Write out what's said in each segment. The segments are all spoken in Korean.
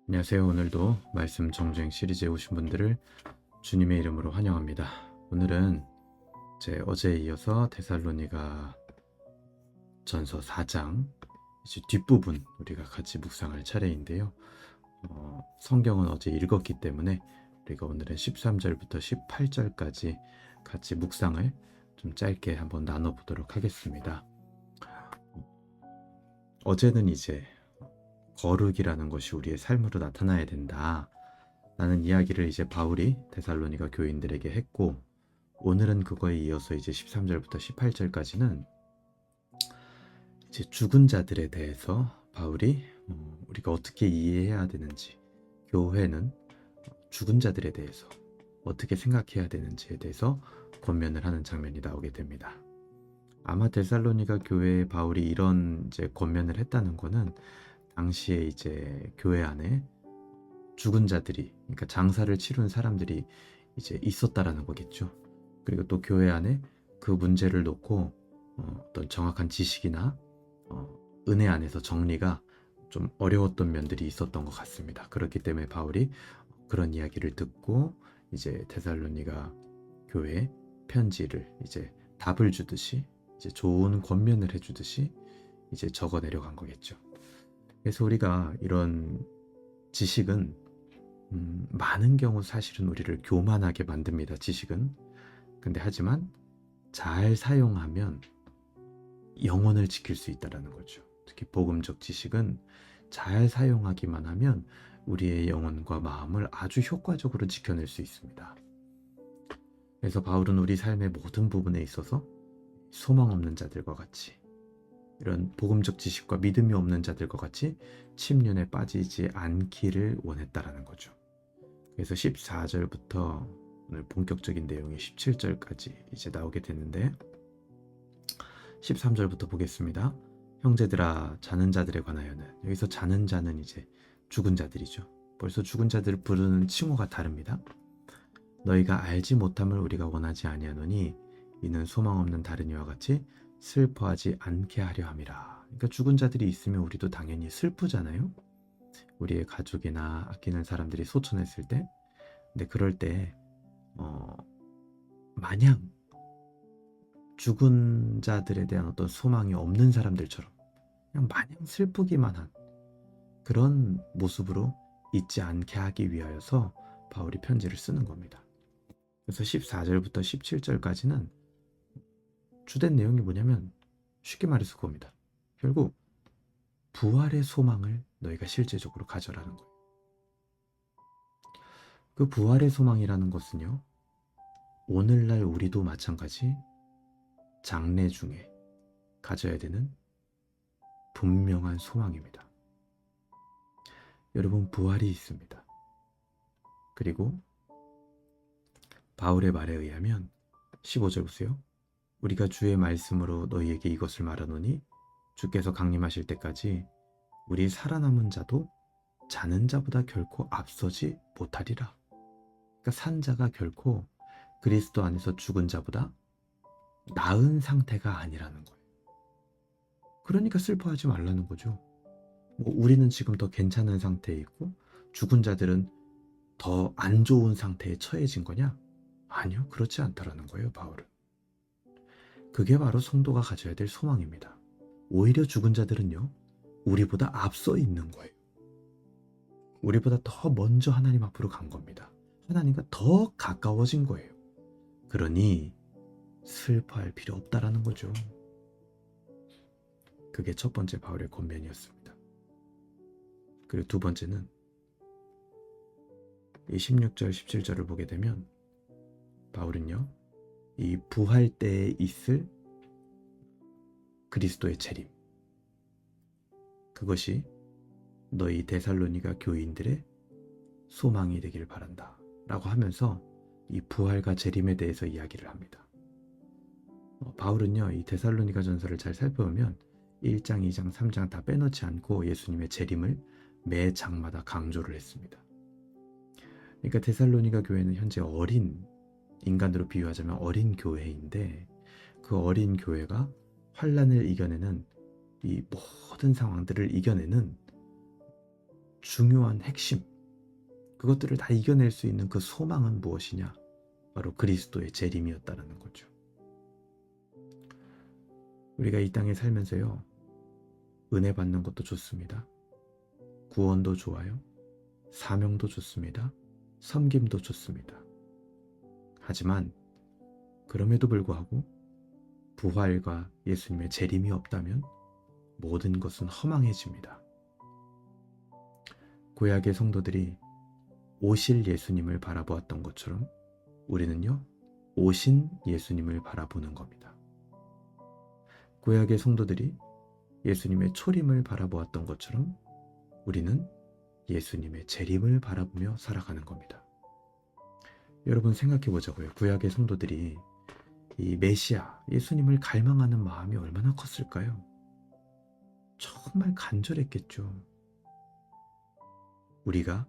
안녕하세요. 오늘도 말씀 정주행 시리즈에 오신 분들을 주님의 이름으로 환영합니다. 오늘은 어제에 이어서 데살로니가 전서 4장 이제 뒷부분 우리가 같이 묵상할 차례인데요. 성경은 어제 읽었기 때문에 우리가 오늘은 13절부터 18절까지 같이 묵상을 좀 짧게 한번 나눠보도록 하겠습니다. 어제는 이제 거룩이라는 것이 우리의 삶으로 나타나야 된다 라는 이야기를 이제 바울이 데살로니가 교인들에게 했고, 오늘은 그거에 이어서 이제 13절부터 18절까지는 이제 죽은 자들에 대해서 바울이 우리가 어떻게 이해해야 되는지, 교회는 죽은 자들에 대해서 어떻게 생각해야 되는지에 대해서 권면을 하는 장면이 나오게 됩니다. 아마 데살로니가 교회에 바울이 이런 이제 권면을 했다는 거는 당시에 이제 교회 안에 죽은 자들이, 그러니까 장사를 치룬 사람들이 이제 있었다라는 거겠죠. 그리고 또 교회 안에 그 문제를 놓고 어떤 정확한 지식이나 은혜 안에서 정리가 좀 어려웠던 면들이 있었던 것 같습니다. 그렇기 때문에 바울이 그런 이야기를 듣고 이제 데살로니가 교회에 편지를 이제 답을 주듯이, 이제 좋은 권면을 해주듯이 이제 적어 내려간 거겠죠. 그래서 우리가 이런 지식은 많은 경우 사실은 우리를 교만하게 만듭니다. 지식은. 근데 하지만 잘 사용하면 영혼을 지킬 수 있다는 거죠. 특히 복음적 지식은 잘 사용하기만 하면 우리의 영혼과 마음을 아주 효과적으로 지켜낼 수 있습니다. 그래서 바울은 우리 삶의 모든 부분에 있어서 소망 없는 자들과 같이, 이런 복음적 지식과 믿음이 없는 자들과 같이 침륜에 빠지지 않기를 원했다라는 거죠. 그래서 14절부터 오늘 본격적인 내용이 17절까지 이제 나오게 됐는데, 13절부터 보겠습니다. 형제들아, 자는 자들에 관하여는, 여기서 자는 자는 이제 죽은 자들이죠. 벌써 죽은 자들을 부르는 칭호가 다릅니다. 너희가 알지 못함을 우리가 원하지 아니하노니 이는 소망 없는 다른 이와 같이 슬퍼하지 않게 하려 함이라. 그러니까 죽은 자들이 있으면 우리도 당연히 슬프잖아요. 우리의 가족이나 아끼는 사람들이 소천했을 때. 근데 그럴 때 마냥 죽은 자들에 대한 어떤 소망이 없는 사람들처럼 그냥 마냥 슬프기만 한 그런 모습으로 있지 않게 하기 위하여서 바울이 편지를 쓰는 겁니다. 그래서 14절부터 17절까지는 주된 내용이 뭐냐면, 쉽게 말해서 그겁니다. 결국 부활의 소망을 너희가 실제적으로 가져라는 거예요. 그 부활의 소망이라는 것은요, 오늘날 우리도 마찬가지 장래 중에 가져야 되는 분명한 소망입니다. 여러분, 부활이 있습니다. 그리고 바울의 말에 의하면 15절 보세요. 우리가 주의 말씀으로 너희에게 이것을 말하노니 주께서 강림하실 때까지 우리 살아남은 자도 자는 자보다 결코 앞서지 못하리라. 그러니까 산 자가 결코 그리스도 안에서 죽은 자보다 나은 상태가 아니라는 거예요. 그러니까 슬퍼하지 말라는 거죠. 우리는 지금 더 괜찮은 상태에 있고 죽은 자들은 더 안 좋은 상태에 처해진 거냐? 아니요, 그렇지 않다라는 거예요, 바울은. 그게 바로 성도가 가져야 될 소망입니다. 오히려 죽은 자들은요, 우리보다 앞서 있는 거예요. 우리보다 더 먼저 하나님 앞으로 간 겁니다. 하나님과 더 가까워진 거예요. 그러니 슬퍼할 필요 없다라는 거죠. 그게 첫 번째 바울의 권면이었습니다. 그리고 두 번째는 이 16절, 17절을 보게 되면 바울은요, 이 부활 때에 있을 그리스도의 재림, 그것이 너희 데살로니가 교인들의 소망이 되기를 바란다 라고 하면서 이 부활과 재림에 대해서 이야기를 합니다. 바울은요, 이 데살로니가 전서를 잘 살펴보면 1장, 2장, 3장 다 빼놓지 않고 예수님의 재림을 매 장마다 강조를 했습니다. 그러니까 데살로니가 교회는 현재 어린, 인간으로 비유하자면 어린 교회인데, 그 어린 교회가 환난을 이겨내는, 이 모든 상황들을 이겨내는 중요한 핵심, 그것들을 다 이겨낼 수 있는 그 소망은 무엇이냐? 바로 그리스도의 재림이었다라는 거죠. 우리가 이 땅에 살면서요, 은혜 받는 것도 좋습니다. 구원도 좋아요. 사명도 좋습니다. 섬김도 좋습니다. 하지만 그럼에도 불구하고 부활과 예수님의 재림이 없다면 모든 것은 허망해집니다. 구약의 성도들이 오실 예수님을 바라보았던 것처럼 우리는요, 오신 예수님을 바라보는 겁니다. 구약의 성도들이 예수님의 초림을 바라보았던 것처럼 우리는 예수님의 재림을 바라보며 살아가는 겁니다. 여러분 생각해 보자고요. 구약의 성도들이 이 메시아, 예수님을 갈망하는 마음이 얼마나 컸을까요? 정말 간절했겠죠. 우리가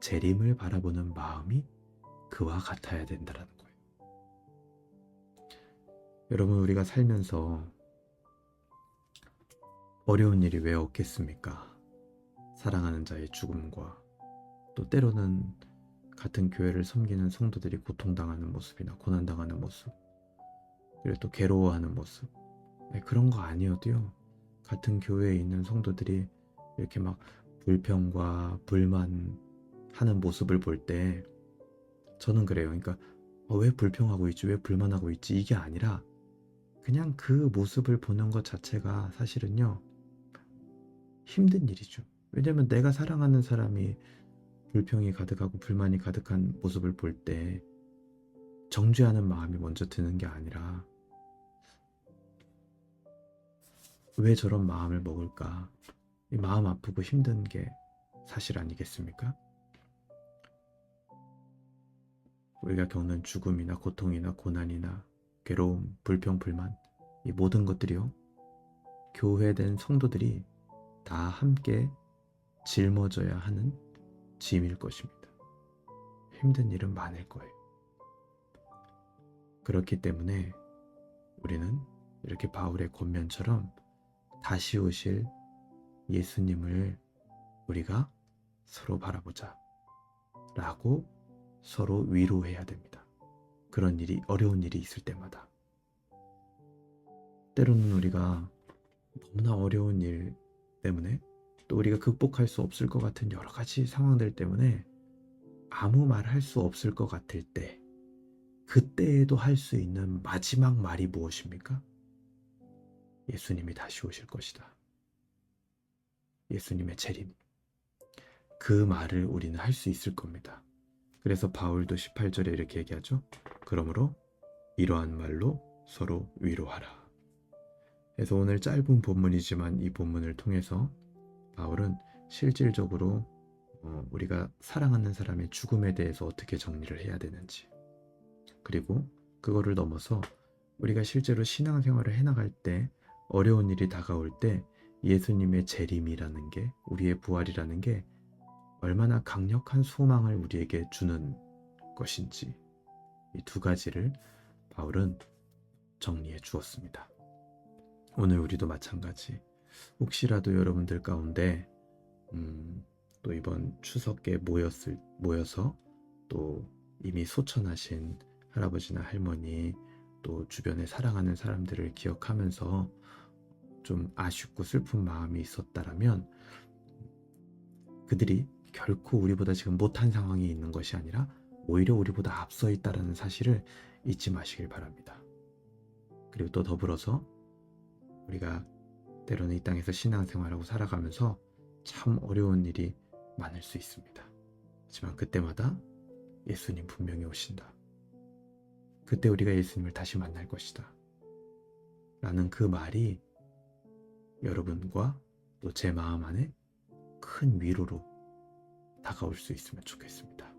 재림을 바라보는 마음이 그와 같아야 된다는 거예요. 여러분, 우리가 살면서 어려운 일이 왜 없겠습니까? 사랑하는 자의 죽음과 또 때로는 같은 교회를 섬기는 성도들이 고통당하는 모습이나 고난당하는 모습, 그리고 또 괴로워하는 모습, 그런 거 아니어도요, 같은 교회에 있는 성도들이 이렇게 막 불평과 불만하는 모습을 볼 때 저는 그래요. 그러니까 왜 불평하고 있지, 왜 불만하고 있지, 이게 아니라 그냥 그 모습을 보는 것 자체가 사실은요, 힘든 일이죠. 왜냐면 내가 사랑하는 사람이 불평이 가득하고 불만이 가득한 모습을 볼 때 정죄하는 마음이 먼저 드는 게 아니라 왜 저런 마음을 먹을까? 이 마음 아프고 힘든 게 사실 아니겠습니까? 우리가 겪는 죽음이나 고통이나 고난이나 괴로움, 불평, 불만, 이 모든 것들이요, 교회된 성도들이 다 함께 짊어져야 하는 짐일 것입니다. 힘든 일은 많을 거예요. 그렇기 때문에 우리는 이렇게 바울의 권면처럼 다시 오실 예수님을 우리가 서로 바라보자 라고 서로 위로해야 됩니다. 그런 일이, 어려운 일이 있을 때마다. 때로는 우리가 너무나 어려운 일 때문에 또 우리가 극복할 수 없을 것 같은 여러 가지 상황들 때문에 아무 말 할 수 없을 것 같을 때, 그때에도 할 수 있는 마지막 말이 무엇입니까? 예수님이 다시 오실 것이다. 예수님의 재림. 그 말을 우리는 할 수 있을 겁니다. 그래서 바울도 18절에 이렇게 얘기하죠. 그러므로 이러한 말로 서로 위로하라. 그래서 오늘 짧은 본문이지만 이 본문을 통해서 바울은 실질적으로 우리가 사랑하는 사람의 죽음에 대해서 어떻게 정리를 해야 되는지, 그리고 그거를 넘어서 우리가 실제로 신앙생활을 해나갈 때, 어려운 일이 다가올 때 예수님의 재림이라는 게, 우리의 부활이라는 게 얼마나 강력한 소망을 우리에게 주는 것인지, 이 두 가지를 바울은 정리해 주었습니다. 오늘 우리도 마찬가지, 혹시라도 여러분들 가운데 또 이번 추석에 모여서 또 이미 소천하신 할아버지나 할머니, 또 주변에 사랑하는 사람들을 기억하면서 좀 아쉽고 슬픈 마음이 있었다라면, 그들이 결코 우리보다 지금 못한 상황에 있는 것이 아니라 오히려 우리보다 앞서 있다는 사실을 잊지 마시길 바랍니다. 그리고 또 더불어서 우리가 때로는 이 땅에서 신앙생활하고 살아가면서 참 어려운 일이 많을 수 있습니다. 하지만 그때마다 예수님 분명히 오신다. 그때 우리가 예수님을 다시 만날 것이다. 라는 그 말이 여러분과 또 제 마음 안에 큰 위로로 다가올 수 있으면 좋겠습니다.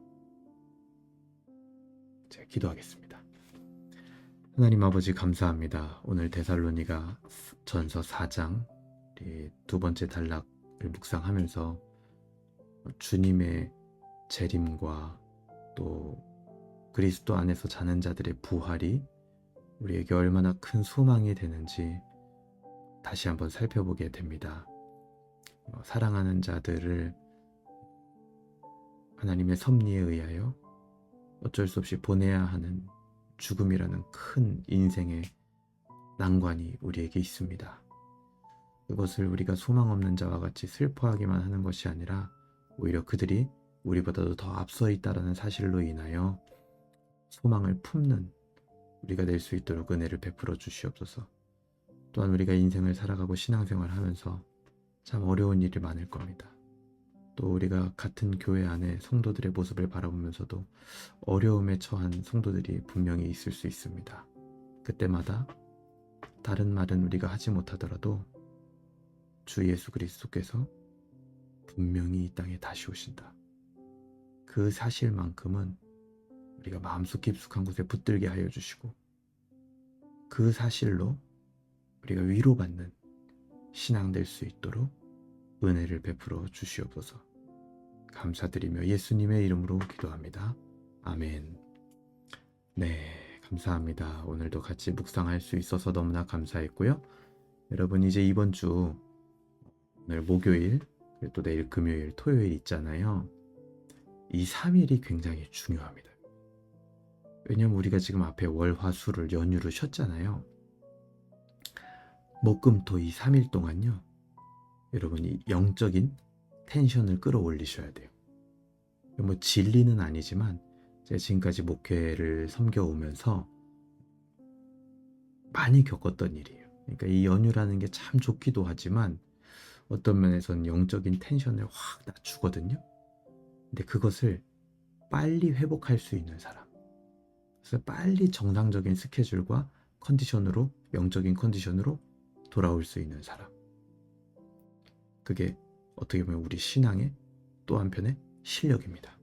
제가 기도하겠습니다. 하나님 아버지, 감사합니다. 오늘 데살로니가 전서 4장 두 번째 단락을 묵상하면서 주님의 재림과 또 그리스도 안에서 자는 자들의 부활이 우리에게 얼마나 큰 소망이 되는지 다시 한번 살펴보게 됩니다. 사랑하는 자들을 하나님의 섭리에 의하여 어쩔 수 없이 보내야 하는 죽음이라는 큰 인생의 난관이 우리에게 있습니다. 그것을 우리가 소망 없는 자와 같이 슬퍼하기만 하는 것이 아니라 오히려 그들이 우리보다도 더 앞서 있다라는 사실로 인하여 소망을 품는 우리가 될 수 있도록 은혜를 베풀어 주시옵소서. 또한 우리가 인생을 살아가고 신앙생활을 하면서 참 어려운 일이 많을 겁니다. 또 우리가 같은 교회 안에 성도들의 모습을 바라보면서도 어려움에 처한 성도들이 분명히 있을 수 있습니다. 그때마다 다른 말은 우리가 하지 못하더라도 주 예수 그리스도께서 분명히 이 땅에 다시 오신다. 그 사실만큼은 우리가 마음속 깊숙한 곳에 붙들게 하여 주시고 그 사실로 우리가 위로받는 신앙 될 수 있도록 은혜를 베풀어 주시옵소서. 감사드리며 예수님의 이름으로 기도합니다. 아멘. 네, 감사합니다. 오늘도 같이 묵상할 수 있어서 너무나 감사했고요. 여러분 이제 이번 주 오늘 목요일 그리고 또 내일 금요일 토요일 있잖아요. 이 3일이 굉장히 중요합니다. 왜냐면 우리가 지금 앞에 월화수를 연휴로 쉬었잖아요. 목금토 이 3일 동안요. 여러분이 영적인 텐션을 끌어올리셔야 돼요. 뭐 진리는 아니지만 제가 지금까지 목회를 섬겨오면서 많이 겪었던 일이에요. 그러니까 이 연휴라는 게 참 좋기도 하지만 어떤 면에서는 영적인 텐션을 확 낮추거든요. 근데 그것을 빨리 회복할 수 있는 사람, 그래서 빨리 정상적인 스케줄과 컨디션으로, 영적인 컨디션으로 돌아올 수 있는 사람, 그게 어떻게 보면 우리 신앙의 또 한편의 실력입니다.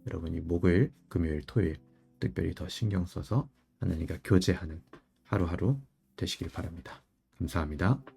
여러분이 목요일, 금요일, 토요일 특별히 더 신경 써서 하나님과 교제하는 하루하루 되시길 바랍니다. 감사합니다.